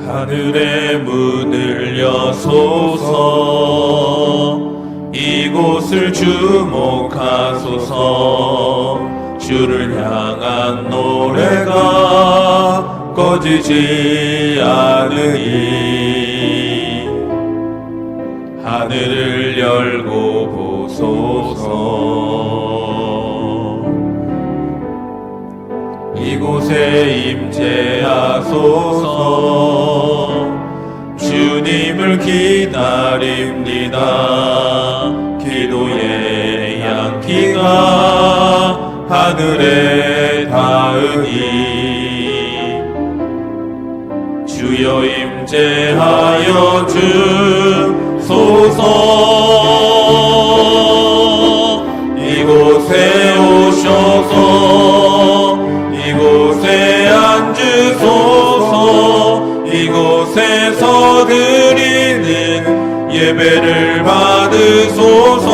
하늘의 문을 여소서. 이곳을 주목하소서. 주를 향한 노래가 꺼지지 않으니 하늘을 열고 보소서. 이곳에 임재하소서. 주님을 기다립니다. 기도의 양기가 하늘에 닿으니 주여 임재하여 주소서. 이곳에 오셔서 이곳에 앉으소서. 이곳에서 드리는 예배를 받으소서.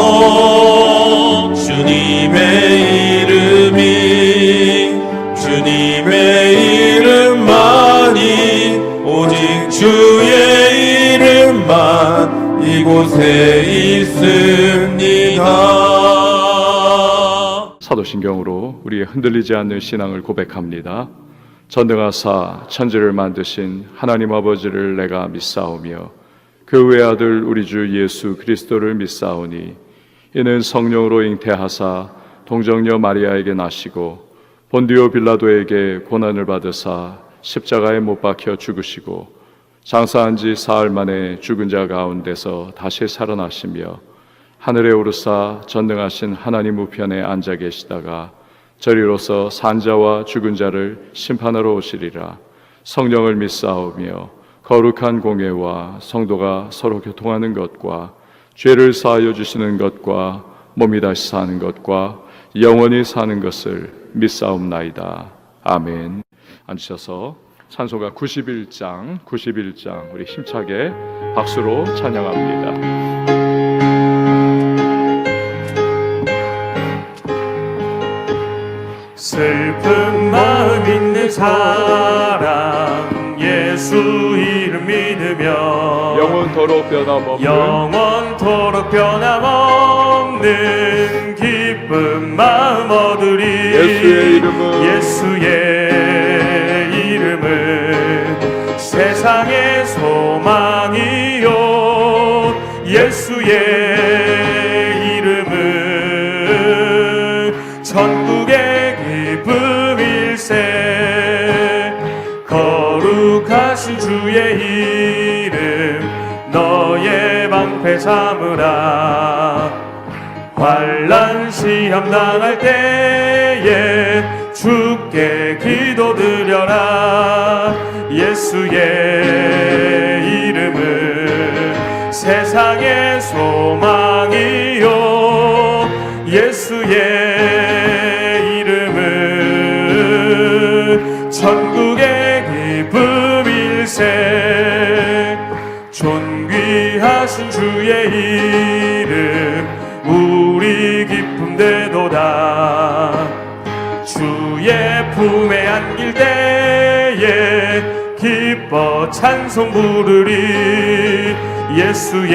주님의 이름만이 오직 주의 이름만 이곳에 있습니다. 사도신경으로 우리의 흔들리지 않는 신앙을 고백합니다. 전능하사 천지를 만드신 하나님 아버지를 내가 믿사오며 그 외아들 우리 주 예수 그리스도를 믿사오니 이는 성령으로 잉태하사 동정녀 마리아에게 나시고 본디오 빌라도에게 고난을 받으사 십자가에 못 박혀 죽으시고 장사한 지 사흘 만에 죽은 자 가운데서 다시 살아나시며 하늘에 오르사 전능하신 하나님 우편에 앉아 계시다가 저리로서 산자와 죽은 자를 심판하러 오시리라. 성령을 믿사오며 거룩한 공예와 성도가 서로 교통하는 것과 죄를 사하여 주시는 것과 몸이 다시 사는 것과 영원히 사는 것을 믿사옵나이다. 아멘. 앉으셔서 찬송가 91장 우리 힘차게 박수로 찬양합니다. 슬픈 마음 있는 사람 예수 이름 믿으며 영원토록 변함없는 기쁜 마음 얻으리. 예수의 이름은 세상의 소망이요. 예수의 이름은 천국의 기쁨일세. 거룩하신 주의 이름 너의 방패 삼으라. 환난 시험 당할 때에 주께 기도드려라. 예수의 이름은 세상의 소망이요. 예수의 이름은 천국의 기쁨일세. 존귀하신 주의 이름 우리 기쁨되도다. 주의 품에 안길 때에 기뻐 찬송 부르리. 예수의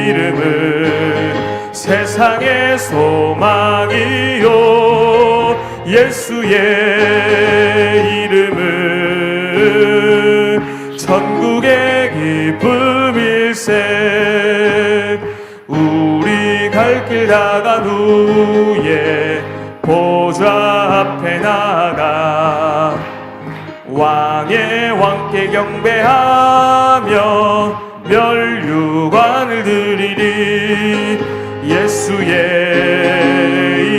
이름은 세상의 소망이요. 예수의 이름은 천국의 기쁨일세. 우리 갈 길 다간 후에 보좌 앞에 나가 왕의 왕께 경배하며 멸류관을 드리리. 예수의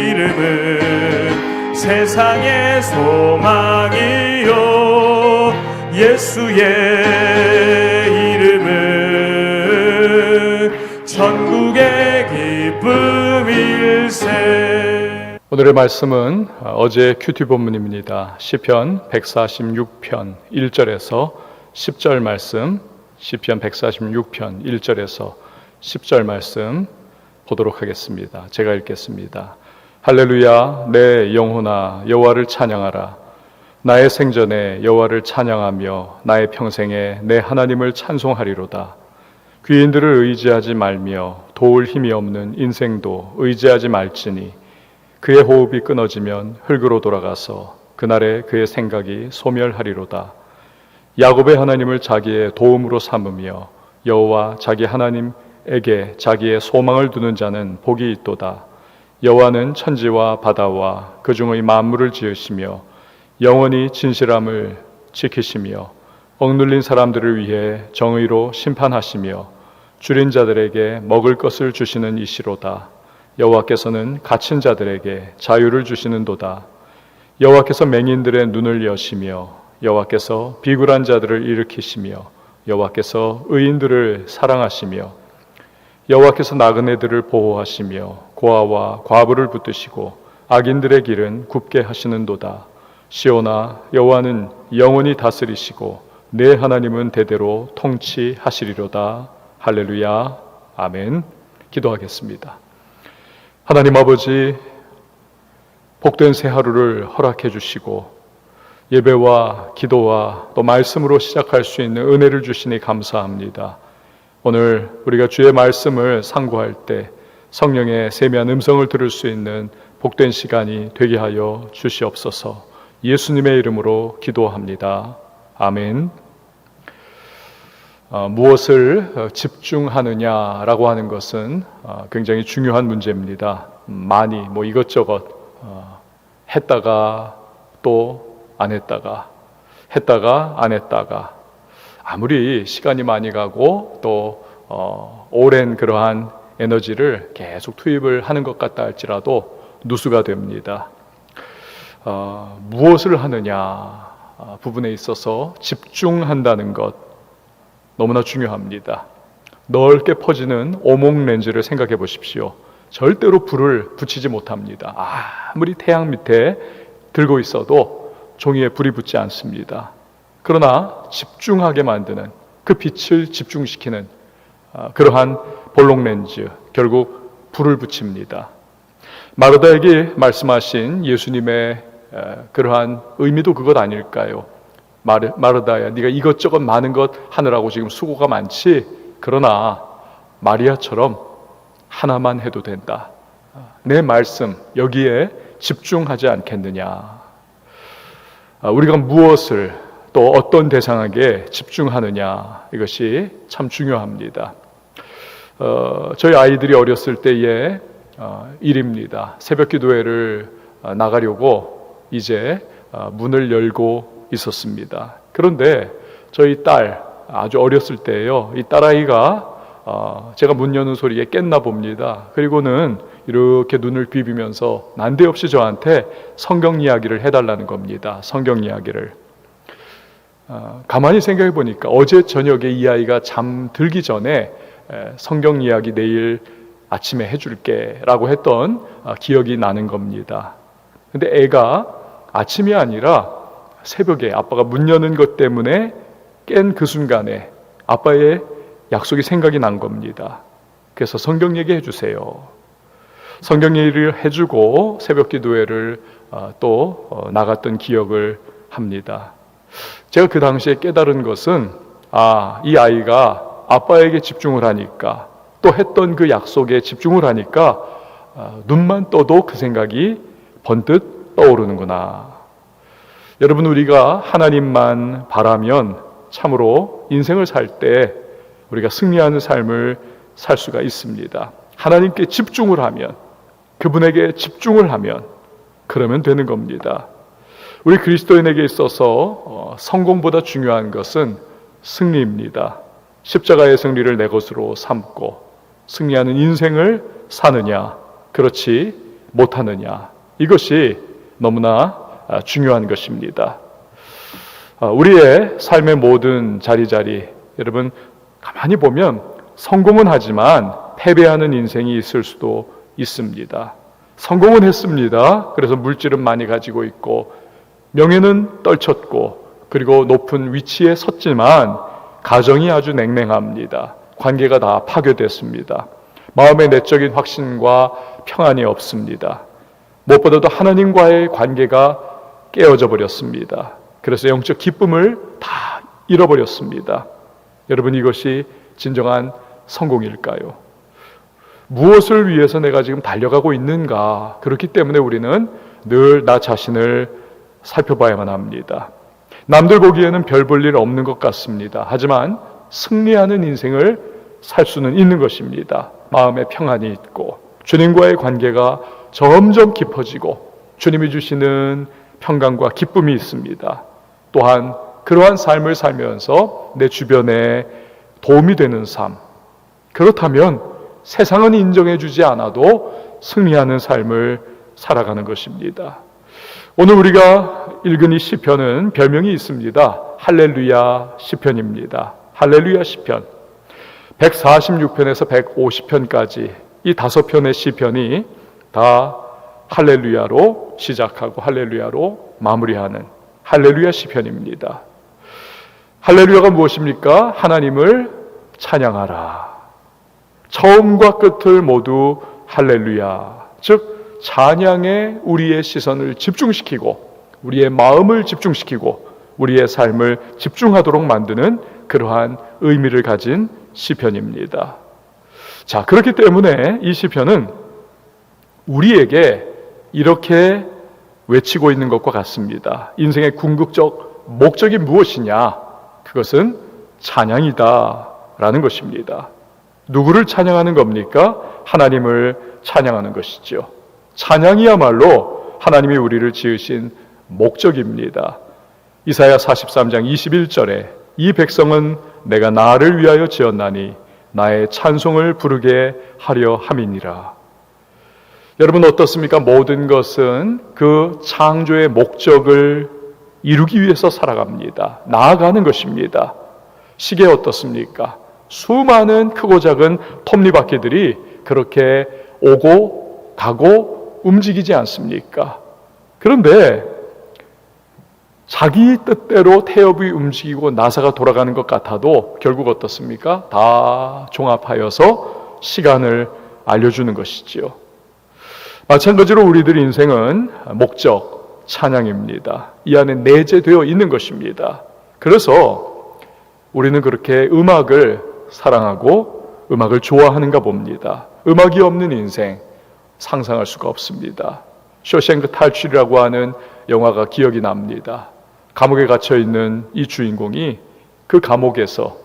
이름은 세상의 소망이요. 예수의 이름은 천국의 기쁨일세. 오늘의 말씀은 어제 큐티 본문입니다. 시편 146편 1절에서 10절 말씀, 시편 146편 1절에서 10절 말씀 보도록 하겠습니다. 제가 읽겠습니다. 할렐루야, 내 영혼아 여호와를 찬양하라. 나의 생전에 여호와를 찬양하며 나의 평생에 내 하나님을 찬송하리로다. 귀인들을 의지하지 말며 도울 힘이 없는 인생도 의지하지 말지니 그의 호흡이 끊어지면 흙으로 돌아가서 그날에 그의 생각이 소멸하리로다. 야곱의 하나님을 자기의 도움으로 삼으며 여호와 자기 하나님에게 자기의 소망을 두는 자는 복이 있도다. 여호와는 천지와 바다와 그 중의 만물을 지으시며 영원히 진실함을 지키시며 억눌린 사람들을 위해 정의로 심판하시며 줄인 자들에게 먹을 것을 주시는 이시로다. 여호와께서는 갇힌 자들에게 자유를 주시는도다. 여호와께서 맹인들의 눈을 여시며 여호와께서 비굴한 자들을 일으키시며 여호와께서 의인들을 사랑하시며 여호와께서 나그네들을 보호하시며 고아와 과부를 붙드시고 악인들의 길은 굽게 하시는도다. 시온아, 여호와는 영원히 다스리시고 내 하나님은 대대로 통치하시리로다. 할렐루야. 아멘. 기도하겠습니다. 하나님 아버지, 복된 새 하루를 허락해 주시고 예배와 기도와 또 말씀으로 시작할 수 있는 은혜를 주시니 감사합니다. 오늘 우리가 주의 말씀을 상고할 때 성령의 세미한 음성을 들을 수 있는 복된 시간이 되게 하여 주시옵소서. 예수님의 이름으로 기도합니다. 아멘. 무엇을 집중하느냐라고 하는 것은 굉장히 중요한 문제입니다. 많이 이것저것 했다가 또 안 했다가 안 했다가 아무리 시간이 많이 가고 또 오랜 그러한 에너지를 계속 투입을 하는 것 같다 할지라도 누수가 됩니다. 무엇을 하느냐 부분에 있어서 집중한다는 것 너무나 중요합니다. 넓게 퍼지는 오목 렌즈를 생각해 보십시오. 절대로 불을 붙이지 못합니다. 아무리 태양 밑에 들고 있어도 종이에 불이 붙지 않습니다. 그러나 집중하게 만드는 그 빛을 집중시키는 그러한 볼록 렌즈, 결국 불을 붙입니다. 마르다에게 말씀하신 예수님의 그러한 의미도 그것 아닐까요? 마르다야, 네가 이것저것 많은 것 하느라고 지금 수고가 많지? 그러나 마리아처럼 하나만 해도 된다. 내 말씀 여기에 집중하지 않겠느냐. 우리가 무엇을 또 어떤 대상에게 집중하느냐, 이것이 참 중요합니다. 저희 아이들이 어렸을 때의 일입니다. 새벽 기도회를 나가려고 이제 문을 열고 있었습니다. 그런데 저희 딸, 아주 어렸을 때예요. 이 딸아이가 제가 문 여는 소리에 깼나 봅니다. 그리고는 이렇게 눈을 비비면서 난데없이 저한테 성경 이야기를 해달라는 겁니다. 성경 이야기를. 가만히 생각해 보니까 어제 저녁에 이 아이가 잠들기 전에 성경 이야기 내일 아침에 해줄게 라고 했던 기억이 나는 겁니다. 근데 애가 아침이 아니라 새벽에 아빠가 문 여는 것 때문에 깬 그 순간에 아빠의 약속이 생각이 난 겁니다. 그래서 성경 얘기해 주세요. 성경 얘기를 해주고 새벽 기도회를 또 나갔던 기억을 합니다. 제가 그 당시에 깨달은 것은 이 아이가 아빠에게 집중을 하니까 또 했던 그 약속에 집중을 하니까 눈만 떠도 그 생각이 번뜩 떠오르는구나. 여러분, 우리가 하나님만 바라면 참으로 인생을 살 때 우리가 승리하는 삶을 살 수가 있습니다. 하나님께 집중을 하면, 그분에게 집중을 하면 그러면 되는 겁니다. 우리 그리스도인에게 있어서 성공보다 중요한 것은 승리입니다. 십자가의 승리를 내 것으로 삼고 승리하는 인생을 사느냐, 그렇지 못하느냐, 이것이 너무나 중요한 것입니다. 우리의 삶의 모든 자리자리, 여러분 가만히 보면 성공은 하지만 패배하는 인생이 있을 수도 있습니다. 성공은 했습니다. 그래서 물질은 많이 가지고 있고 명예는 떨쳤고 그리고 높은 위치에 섰지만 가정이 아주 냉랭합니다. 관계가 다 파괴됐습니다. 마음의 내적인 확신과 평안이 없습니다. 무엇보다도 하나님과의 관계가 깨어져 버렸습니다. 그래서 영적 기쁨을 다 잃어버렸습니다. 여러분, 이것이 진정한 성공일까요? 무엇을 위해서 내가 지금 달려가고 있는가? 그렇기 때문에 우리는 늘 나 자신을 살펴봐야만 합니다. 남들 보기에는 별 볼 일 없는 것 같습니다. 하지만 승리하는 인생을 살 수는 있는 것입니다. 마음에 평안이 있고 주님과의 관계가 점점 깊어지고 주님이 주시는 평강과 기쁨이 있습니다. 또한 그러한 삶을 살면서 내 주변에 도움이 되는 삶, 그렇다면 세상은 인정해 주지 않아도 승리하는 삶을 살아가는 것입니다. 오늘 우리가 읽은 이 시편은 별명이 있습니다. 할렐루야 시편입니다. 할렐루야 시편. 146편에서 150편까지 이 5편의 시편이 다 할렐루야로 시작하고 할렐루야로 마무리하는 할렐루야 시편입니다. 할렐루야가 무엇입니까? 하나님을 찬양하라. 처음과 끝을 모두 할렐루야, 즉 찬양에 우리의 시선을 집중시키고 우리의 마음을 집중시키고 우리의 삶을 집중하도록 만드는 그러한 의미를 가진 시편입니다. 자, 그렇기 때문에 이 시편은 우리에게 이렇게 외치고 있는 것과 같습니다. 인생의 궁극적 목적이 무엇이냐? 그것은 찬양이다 라는 것입니다. 누구를 찬양하는 겁니까? 하나님을 찬양하는 것이죠. 찬양이야말로 하나님이 우리를 지으신 목적입니다. 이사야 43장 21절에 이 백성은 내가 나를 위하여 지었나니 나의 찬송을 부르게 하려 함이니라. 여러분 어떻습니까? 모든 것은 그 창조의 목적을 이루기 위해서 살아갑니다. 나아가는 것입니다. 시계 어떻습니까? 수많은 크고 작은 톱니바퀴들이 그렇게 오고 가고 움직이지 않습니까? 그런데 자기 뜻대로 태엽이 움직이고 나사가 돌아가는 것 같아도 결국 어떻습니까? 다 종합하여서 시간을 알려주는 것이지요. 마찬가지로 우리들 인생은 목적, 찬양입니다. 이 안에 내재되어 있는 것입니다. 그래서 우리는 그렇게 음악을 사랑하고 음악을 좋아하는가 봅니다. 음악이 없는 인생 상상할 수가 없습니다. 쇼생크 탈출이라고 하는 영화가 기억이 납니다. 감옥에 갇혀 있는 이 주인공이 그 감옥에서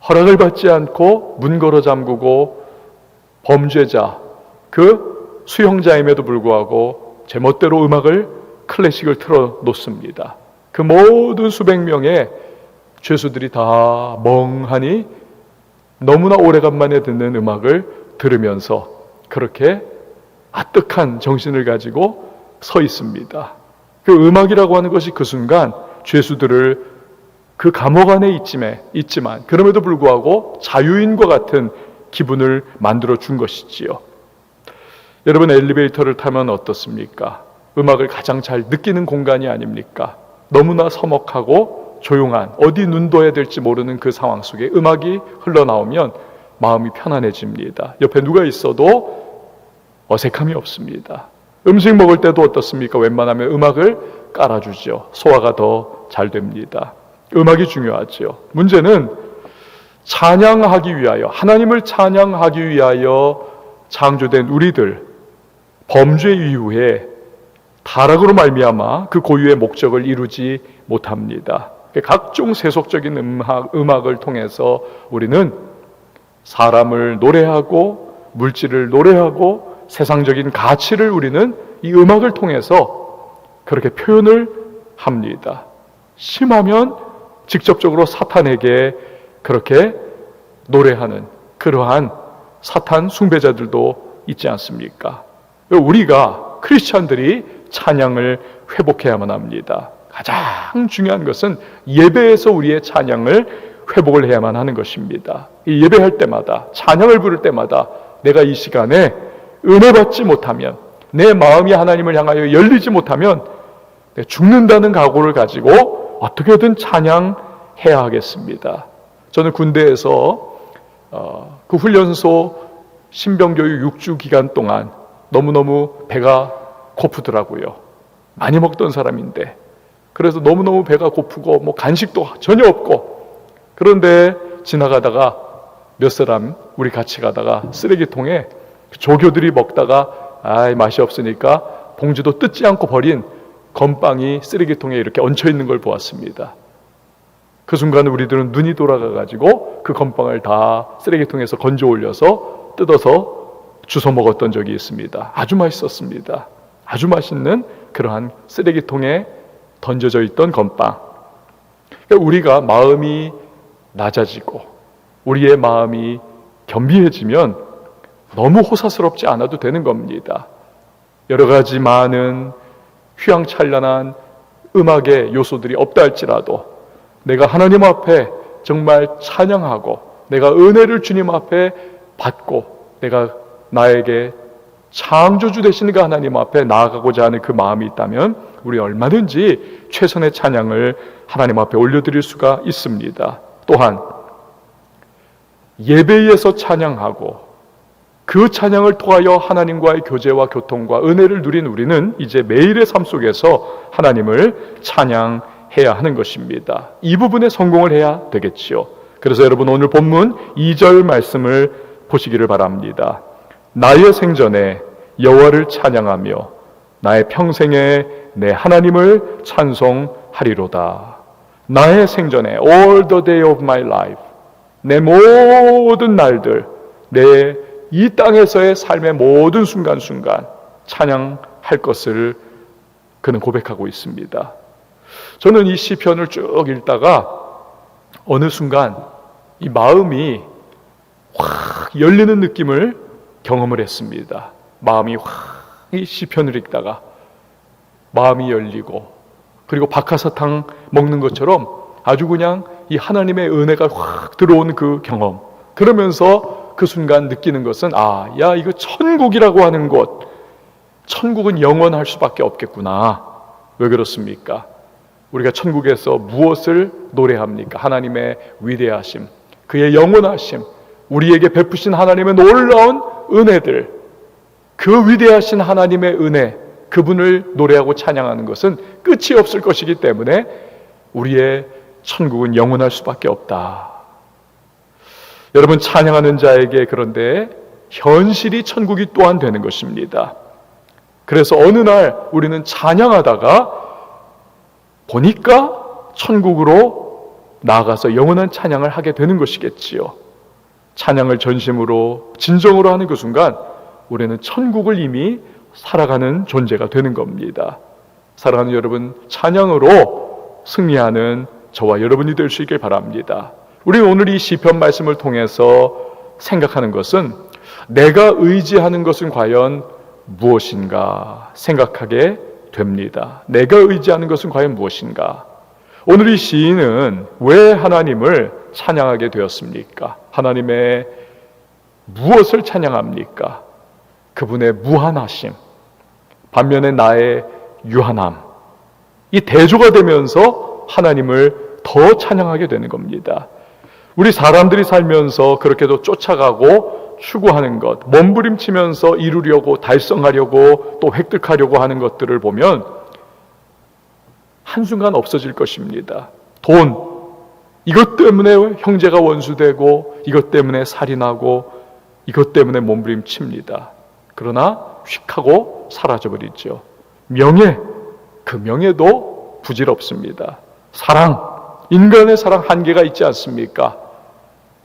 허락을 받지 않고 문 걸어 잠그고 범죄자, 그 수용자임에도 불구하고 제멋대로 음악을 클래식을 틀어 놓습니다. 그 모든 수백 명의 죄수들이 다 멍하니 너무나 오래간만에 듣는 음악을 들으면서 그렇게 아득한 정신을 가지고 서 있습니다. 그 음악이라고 하는 것이 그 순간 죄수들을 그 감옥 안에 있지만 그럼에도 불구하고 자유인과 같은 기분을 만들어 준 것이지요. 여러분 엘리베이터를 타면 어떻습니까? 음악을 가장 잘 느끼는 공간이 아닙니까? 너무나 서먹하고 조용한 어디 눈 둬야 될지 모르는 그 상황 속에 음악이 흘러나오면 마음이 편안해집니다. 옆에 누가 있어도 어색함이 없습니다. 음식 먹을 때도 어떻습니까? 웬만하면 음악을 깔아주죠. 소화가 더 잘 됩니다. 음악이 중요하죠. 문제는 찬양하기 위하여, 하나님을 찬양하기 위하여 창조된 우리들, 범죄 이후에 타락으로 말미암아 그 고유의 목적을 이루지 못합니다. 각종 세속적인 음악을 통해서 우리는 사람을 노래하고 물질을 노래하고 세상적인 가치를 우리는 이 음악을 통해서 그렇게 표현을 합니다. 심하면 직접적으로 사탄에게 그렇게 노래하는 그러한 사탄 숭배자들도 있지 않습니까? 우리가 크리스찬들이 찬양을 회복해야만 합니다. 가장 중요한 것은 예배에서 우리의 찬양을 회복을 해야만 하는 것입니다. 이 예배할 때마다 찬양을 부를 때마다 내가 이 시간에 은혜 받지 못하면 내 마음이 하나님을 향하여 열리지 못하면 죽는다는 각오를 가지고 어떻게든 찬양해야 하겠습니다. 저는 군대에서 그 훈련소 신병교육 6주 기간 동안 너무너무 배가 고프더라고요. 많이 먹던 사람인데, 그래서 너무너무 배가 고프고 뭐 간식도 전혀 없고, 그런데 지나가다가 몇 사람 우리 같이 가다가 쓰레기통에 조교들이 먹다가 맛이 없으니까 봉지도 뜯지 않고 버린 건빵이 쓰레기통에 이렇게 얹혀 있는 걸 보았습니다. 그 순간 우리들은 눈이 돌아가가지고 그 건빵을 다 쓰레기통에서 건져 올려서 뜯어서 주워 먹었던 적이 있습니다. 아주 맛있었습니다. 아주 맛있는 그러한 쓰레기통에 던져져 있던 건빵. 그러니까 우리가 마음이 낮아지고 우리의 마음이 겸비해지면 너무 호사스럽지 않아도 되는 겁니다. 여러 가지 많은 휘황찬란한 음악의 요소들이 없다 할지라도 내가 하나님 앞에 정말 찬양하고 내가 은혜를 주님 앞에 받고 내가 나에게 창조주 되시는 그 하나님 앞에 나아가고자 하는 그 마음이 있다면 우리 얼마든지 최선의 찬양을 하나님 앞에 올려드릴 수가 있습니다. 또한 예배에서 찬양하고 그 찬양을 통하여 하나님과의 교제와 교통과 은혜를 누린 우리는 이제 매일의 삶 속에서 하나님을 찬양해야 하는 것입니다. 이 부분에 성공을 해야 되겠지요. 그래서 여러분 오늘 본문 2절 말씀을 보시기를 바랍니다. 나의 생전에 여호와를 찬양하며 나의 평생에 내 하나님을 찬송하리로다. 나의 생전에 all the day of my life, 내 모든 날들, 내 이 땅에서의 삶의 모든 순간순간 찬양할 것을 그는 고백하고 있습니다. 저는 이 시편을 쭉 읽다가 어느 순간 이 마음이 확 열리는 느낌을 경험을 했습니다. 마음이 확 이 시편을 읽다가 마음이 열리고, 그리고 박하사탕 먹는 것처럼 아주 그냥 이 하나님의 은혜가 확 들어온 그 경험, 그러면서 그 순간 느끼는 것은 야 이거 천국이라고 하는 곳, 천국은 영원할 수밖에 없겠구나. 왜 그렇습니까? 우리가 천국에서 무엇을 노래합니까? 하나님의 위대하심, 그의 영원하심, 우리에게 베푸신 하나님의 놀라운 은혜들, 그 위대하신 하나님의 은혜, 그분을 노래하고 찬양하는 것은 끝이 없을 것이기 때문에 우리의 천국은 영원할 수밖에 없다. 여러분, 찬양하는 자에게 그런데 현실이 천국이 또한 되는 것입니다. 그래서 어느 날 우리는 찬양하다가 보니까 천국으로 나아가서 영원한 찬양을 하게 되는 것이겠지요. 찬양을 전심으로 진정으로 하는 그 순간 우리는 천국을 이미 살아가는 존재가 되는 겁니다. 사랑하는 여러분, 찬양으로 승리하는 저와 여러분이 될 수 있길 바랍니다. 우리는 오늘 이 시편 말씀을 통해서 생각하는 것은 내가 의지하는 것은 과연 무엇인가 생각하게 됩니다. 내가 의지하는 것은 과연 무엇인가? 오늘 이 시인은 왜 하나님을 찬양하게 되었습니까? 하나님의 무엇을 찬양합니까? 그분의 무한하심, 반면에 나의 유한함, 이 대조가 되면서 하나님을 더 찬양하게 되는 겁니다. 우리 사람들이 살면서 그렇게도 쫓아가고 추구하는 것, 몸부림치면서 이루려고 달성하려고 또 획득하려고 하는 것들을 보면 한순간 없어질 것입니다. 돈, 이것 때문에 형제가 원수되고 이것 때문에 살인하고 이것 때문에 몸부림칩니다. 그러나 휙 하고 사라져버리죠. 명예, 그 명예도 부질없습니다. 사랑, 인간의 사랑 한계가 있지 않습니까?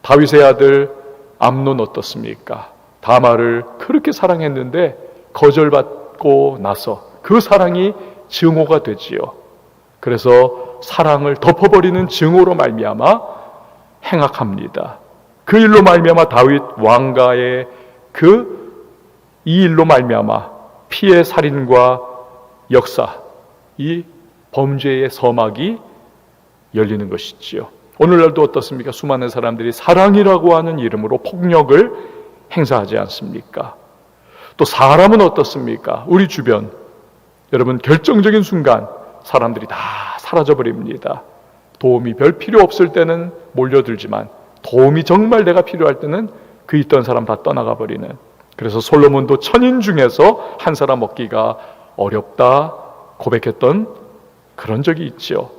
다윗의 아들 암논 어떻습니까? 다말을 그렇게 사랑했는데 거절받고 나서 그 사랑이 증오가 되지요. 그래서 사랑을 덮어버리는 증오로 말미암아 행악합니다. 그 일로 말미암아 다윗 왕가의 이 일로 말미암아 피해 살인과 역사, 이 범죄의 서막이 열리는 것이지요. 오늘날도 어떻습니까? 수많은 사람들이 사랑이라고 하는 이름으로 폭력을 행사하지 않습니까? 또 사람은 어떻습니까? 우리 주변, 여러분, 결정적인 순간 사람들이 다 사라져버립니다. 도움이 별 필요 없을 때는 몰려들지만 도움이 정말 내가 필요할 때는 그 있던 사람 다 떠나가 버리는, 그래서 솔로몬도 천인 중에서 한 사람 얻기가 어렵다 고백했던 그런 적이 있죠.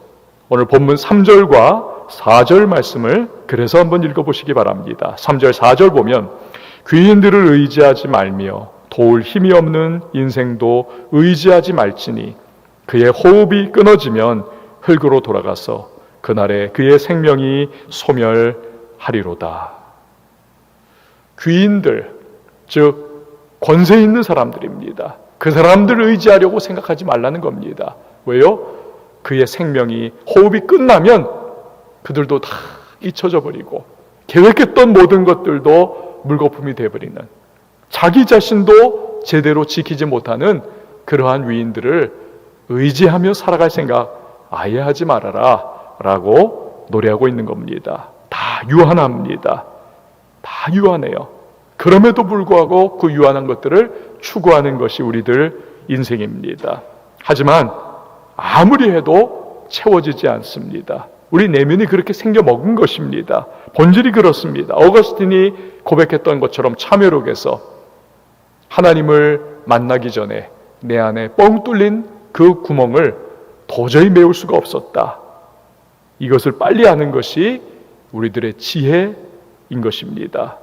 오늘 본문 3절과 4절 말씀을 그래서 한번 읽어보시기 바랍니다. 3절 4절 보면 귀인들을 의지하지 말며 도울 힘이 없는 인생도 의지하지 말지니 그의 호흡이 끊어지면 흙으로 돌아가서 그날에 그의 생명이 소멸하리로다. 귀인들, 즉 권세 있는 사람들입니다. 그 사람들을 의지하려고 생각하지 말라는 겁니다. 왜요? 그의 생명이, 호흡이 끝나면 그들도 다 잊혀져 버리고 계획했던 모든 것들도 물거품이 되어버리는, 자기 자신도 제대로 지키지 못하는 그러한 위인들을 의지하며 살아갈 생각 아예 하지 말아라 라고 노래하고 있는 겁니다. 다 유한합니다. 다 유한해요. 그럼에도 불구하고 그 유한한 것들을 추구하는 것이 우리들 인생입니다. 하지만 아무리 해도 채워지지 않습니다. 우리 내면이 그렇게 생겨먹은 것입니다. 본질이 그렇습니다. 어거스틴이 고백했던 것처럼 참회록에서 하나님을 만나기 전에 내 안에 뻥 뚫린 그 구멍을 도저히 메울 수가 없었다. 이것을 빨리 아는 것이 우리들의 지혜인 것입니다.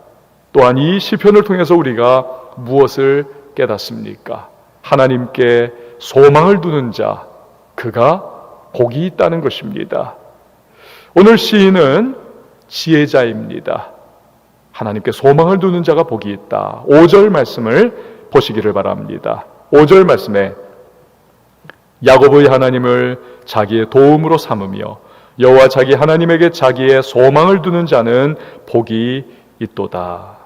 또한 이 시편을 통해서 우리가 무엇을 깨닫습니까? 하나님께 소망을 두는 자, 그가 복이 있다는 것입니다. 오늘 시인은 지혜자입니다. 하나님께 소망을 두는 자가 복이 있다. 5절 말씀을 보시기를 바랍니다. 5절 말씀에 야곱의 하나님을 자기의 도움으로 삼으며 여호와 자기 하나님에게 자기의 소망을 두는 자는 복이 있도다.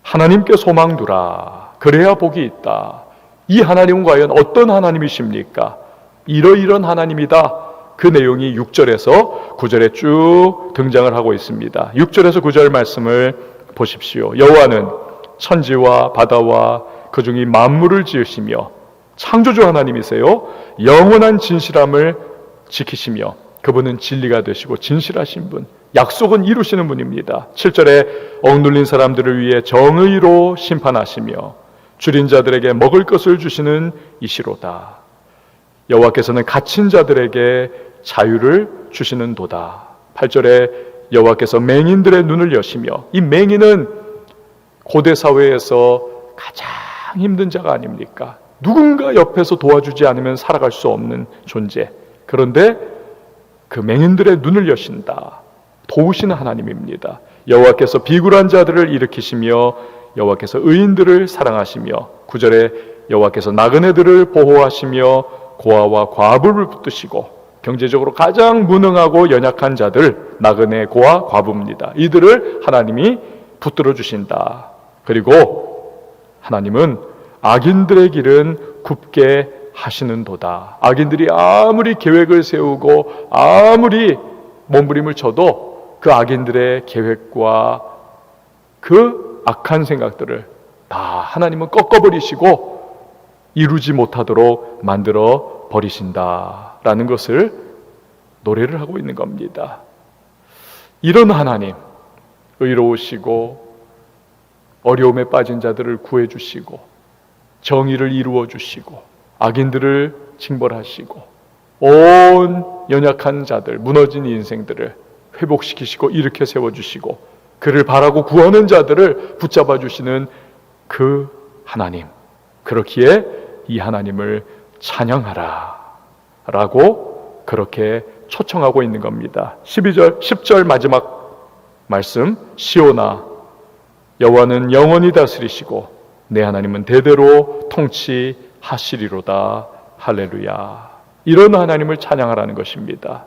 하나님께 소망 두라. 그래야 복이 있다. 이 하나님은 과연 어떤 하나님이십니까? 이러이런 하나님이다. 그 내용이 6절에서 9절에 쭉 등장을 하고 있습니다. 6절에서 9절 말씀을 보십시오. 여호와는 천지와 바다와 그 중에 만물을 지으시며 창조주 하나님이세요. 영원한 진실함을 지키시며 그분은 진리가 되시고 진실하신 분, 약속은 이루시는 분입니다. 7절에 억눌린 사람들을 위해 정의로 심판하시며 줄인 자들에게 먹을 것을 주시는 이시로다. 여호와께서는 갇힌 자들에게 자유를 주시는 도다. 8절에 여호와께서 맹인들의 눈을 여시며, 이 맹인은 고대 사회에서 가장 힘든 자가 아닙니까? 누군가 옆에서 도와주지 않으면 살아갈 수 없는 존재. 그런데 그 맹인들의 눈을 여신다. 도우시는 하나님입니다. 여호와께서 비굴한 자들을 일으키시며 여호와께서 의인들을 사랑하시며 9절에 여호와께서 나그네들을 보호하시며 고아와 과부를 붙드시고, 경제적으로 가장 무능하고 연약한 자들, 나그네, 고아, 과부입니다. 이들을 하나님이 붙들어 주신다. 그리고 하나님은 악인들의 길은 굽게 하시는 도다. 악인들이 아무리 계획을 세우고 아무리 몸부림을 쳐도 그 악인들의 계획과 그 악한 생각들을 다 하나님은 꺾어버리시고 이루지 못하도록 만들어 버리신다라는 것을 노래를 하고 있는 겁니다. 이런 하나님, 의로우시고 어려움에 빠진 자들을 구해주시고 정의를 이루어주시고 악인들을 징벌하시고 온 연약한 자들, 무너진 인생들을 회복시키시고 일으켜 세워주시고 그를 바라고 구하는 자들을 붙잡아 주시는 그 하나님, 그렇기에 이 하나님을 찬양하라 라고 그렇게 초청하고 있는 겁니다. 10절 마지막 말씀, 시온아 여호와는 영원히 다스리시고 내 하나님은 대대로 통치하시리로다. 할렐루야. 이런 하나님을 찬양하라는 것입니다.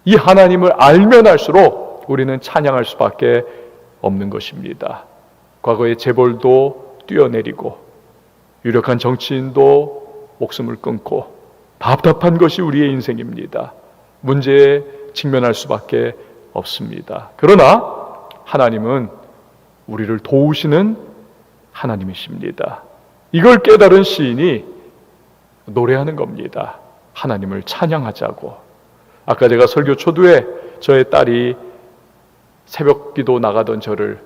이 하나님을 알면 알수록 우리는 찬양할 수밖에 없는 것입니다. 과거의 재벌도 뛰어내리고 유력한 정치인도 목숨을 끊고 답답한 것이 우리의 인생입니다. 문제에 직면할 수밖에 없습니다. 그러나 하나님은 우리를 도우시는 하나님이십니다. 이걸 깨달은 시인이 노래하는 겁니다. 하나님을 찬양하자고. 아까 제가 설교 초두에 저의 딸이 새벽 기도 나가던 저를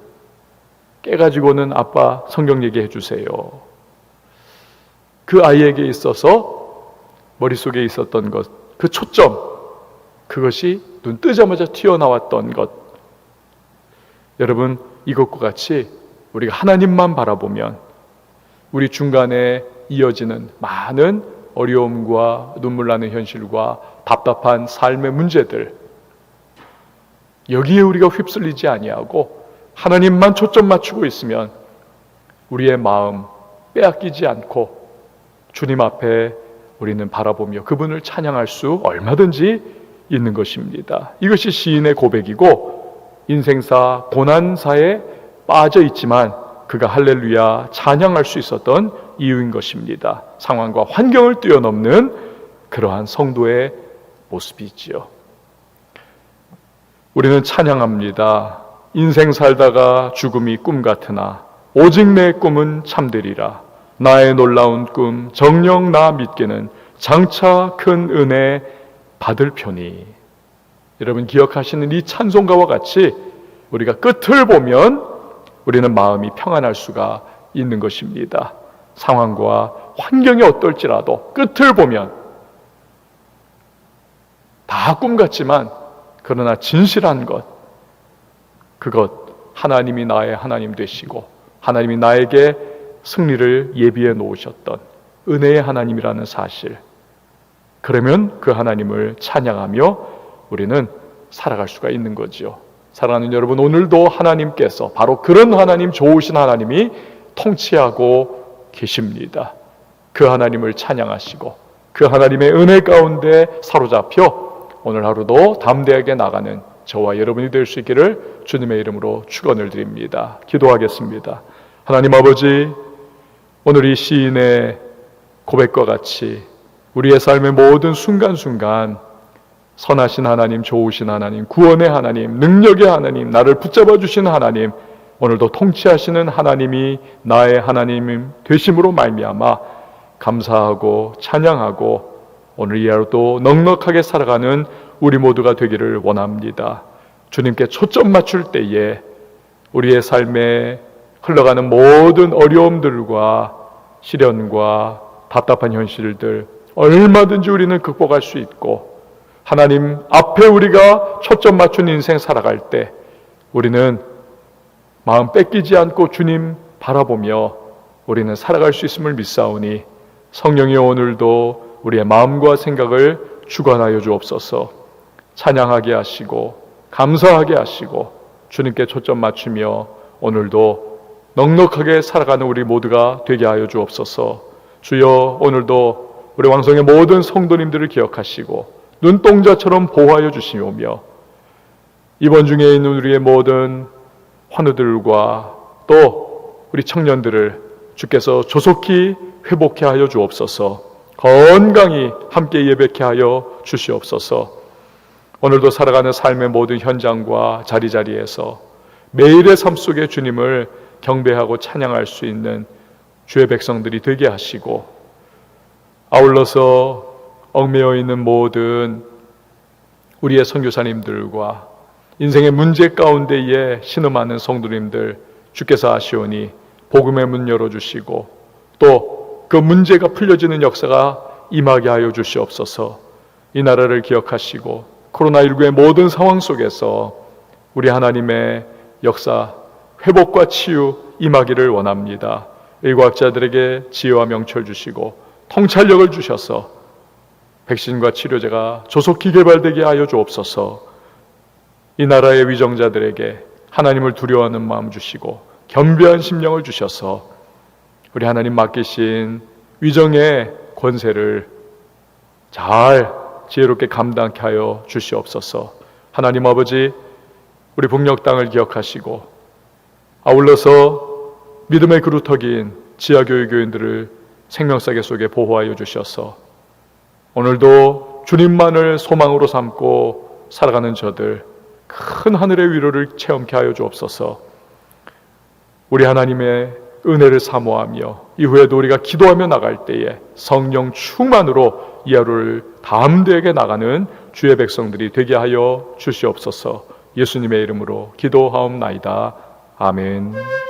깨가지고는 아빠 성경 얘기해 주세요. 그 아이에게 있어서 머릿속에 있었던 것, 그 초점, 그것이 눈 뜨자마자 튀어나왔던 것. 여러분, 이것과 같이 우리가 하나님만 바라보면 우리 중간에 이어지는 많은 어려움과 눈물 나는 현실과 답답한 삶의 문제들, 여기에 우리가 휩쓸리지 아니하고 하나님만 초점 맞추고 있으면 우리의 마음 빼앗기지 않고 주님 앞에 우리는 바라보며 그분을 찬양할 수 얼마든지 있는 것입니다. 이것이 시인의 고백이고 인생사, 고난사에 빠져 있지만 그가 할렐루야 찬양할 수 있었던 이유인 것입니다. 상황과 환경을 뛰어넘는 그러한 성도의 모습이지요. 우리는 찬양합니다. 인생 살다가 죽음이 꿈 같으나 오직 내 꿈은 참되리라. 나의 놀라운 꿈 정녕 나 믿기는 장차 큰 은혜 받을 편이. 여러분 기억하시는 이 찬송가와 같이 우리가 끝을 보면 우리는 마음이 평안할 수가 있는 것입니다. 상황과 환경이 어떨지라도 끝을 보면 다 꿈 같지만 그러나 진실한 것, 그것 하나님이 나의 하나님 되시고 하나님이 나에게 승리를 예비해 놓으셨던 은혜의 하나님이라는 사실, 그러면 그 하나님을 찬양하며 우리는 살아갈 수가 있는 거지요. 사랑하는 여러분, 오늘도 하나님께서 바로 그런 하나님, 좋으신 하나님이 통치하고 계십니다. 그 하나님을 찬양하시고 그 하나님의 은혜 가운데 사로잡혀 오늘 하루도 담대하게 나가는 저와 여러분이 될 수 있기를 주님의 이름으로 축원을 드립니다. 기도하겠습니다. 하나님 아버지, 오늘 이 시인의 고백과 같이 우리의 삶의 모든 순간순간 선하신 하나님, 좋으신 하나님, 구원의 하나님, 능력의 하나님, 나를 붙잡아 주신 하나님, 오늘도 통치하시는 하나님이 나의 하나님 되심으로 말미암아 감사하고 찬양하고 오늘 이 하루도 넉넉하게 살아가는 우리 모두가 되기를 원합니다. 주님께 초점 맞출 때에 우리의 삶에 흘러가는 모든 어려움들과 시련과 답답한 현실들 얼마든지 우리는 극복할 수 있고, 하나님 앞에 우리가 초점 맞춘 인생 살아갈 때 우리는 마음 뺏기지 않고 주님 바라보며 우리는 살아갈 수 있음을 믿사오니 성령이 오늘도 우리의 마음과 생각을 주관하여 주옵소서. 찬양하게 하시고 감사하게 하시고 주님께 초점 맞추며 오늘도 넉넉하게 살아가는 우리 모두가 되게 하여 주옵소서. 주여, 오늘도 우리 왕성의 모든 성도님들을 기억하시고 눈동자처럼 보호하여 주시오며 이번 중에 있는 우리의 모든 환우들과 또 우리 청년들을 주께서 조속히 회복케 하여 주옵소서. 건강히 함께 예배케 하여 주시옵소서. 오늘도 살아가는 삶의 모든 현장과 자리자리에서 매일의 삶 속에 주님을 경배하고 찬양할 수 있는 주의 백성들이 되게 하시고, 아울러서 얽매여 있는 모든 우리의 선교사님들과 인생의 문제 가운데에 신음하는 성도님들 주께서 아시오니 복음의 문 열어주시고 또 그 문제가 풀려지는 역사가 임하게 하여 주시옵소서. 이 나라를 기억하시고 코로나19의 모든 상황 속에서 우리 하나님의 역사, 회복과 치유 임하기를 원합니다. 의과학자들에게 지혜와 명철 주시고 통찰력을 주셔서 백신과 치료제가 조속히 개발되게 하여 주옵소서. 이 나라의 위정자들에게 하나님을 두려워하는 마음 주시고 겸비한 심령을 주셔서 우리 하나님 맡기신 위정의 권세를 잘 지혜롭게 감당케 하여 주시옵소서. 하나님 아버지, 우리 북녘 땅을 기억하시고 아울러서 믿음의 그루터기인 지하교회 교인들을 생명사계 속에 보호하여 주셔서 오늘도 주님만을 소망으로 삼고 살아가는 저들 큰 하늘의 위로를 체험케 하여 주옵소서. 우리 하나님의 은혜를 사모하며 이후에도 우리가 기도하며 나갈 때에 성령 충만으로 이 하루를 담대하게 나가는 주의 백성들이 되게 하여 주시옵소서. 예수님의 이름으로 기도하옵나이다. 아멘.